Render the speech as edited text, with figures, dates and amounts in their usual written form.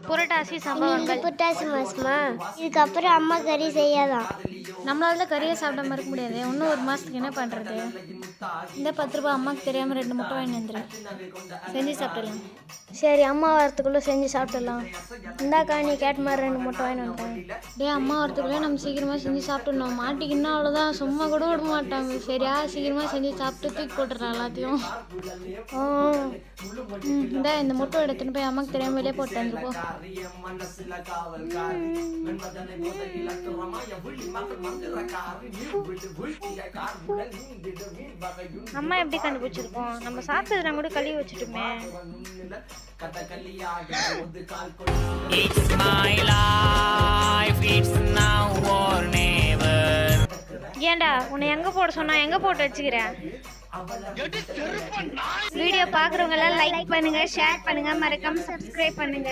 புரட்டாசி இது சம்பவங்கள். புரட்டாசி மாசமா? இதுக்கப்புறம் அம்மா கறி செய்யாதான். நம்மளால தான் கறியை சாப்பிடாம இருக்க முடியாது. இன்னும் ஒரு மாதத்துக்கு என்ன பண்ணுறது? இந்த 10 ரூபா அம்மாவுக்கு தெரியாமல் 2 முட்டை வாங்கி வந்துரு. செஞ்சு சாப்பிடலாம். சரி, அம்மா வரத்துக்குள்ளே செஞ்சு சாப்பிடலாம். இந்தாக்கா, நீ கேட்ட மாதிரி 2 முட்டை வாங்கி வந்துட்டேன். டே, அம்மா வரத்துக்குள்ளே நம்ம சீக்கிரமாக செஞ்சு சாப்பிட்டுடணும். மாட்டிக்கின்னா அவ்வளோதான், சும்மா கூட விட மாட்டாங்க. சரியா, சீக்கிரமாக செஞ்சு சாப்பிட்டு தூக்கி போட்டுடலாம் எல்லாத்தையும். இந்த முட்டை எடுத்துன்னு போய் அம்மாவுக்கு தெரியாமல் வெளியே போட்டு வந்துருப்போம். அம்மா எப்படி கண்டுபிடிச்சிருக்கோம்? நம்ம சாப்பிட்டதுனா கூட கழுவி வச்சுட்டுமே. It's my life, it's now or never. ஏண்டா, உன்னை எங்கே போட சொன்னா எங்கே போட்டு வச்சுக்கிறேன்? வீடியோ பார்க்குறவங்க எல்லாம் லைக் பண்ணுங்க, ஷேர் பண்ணுங்க, மறக்காம சப்ஸ்கிரைப் பண்ணுங்க.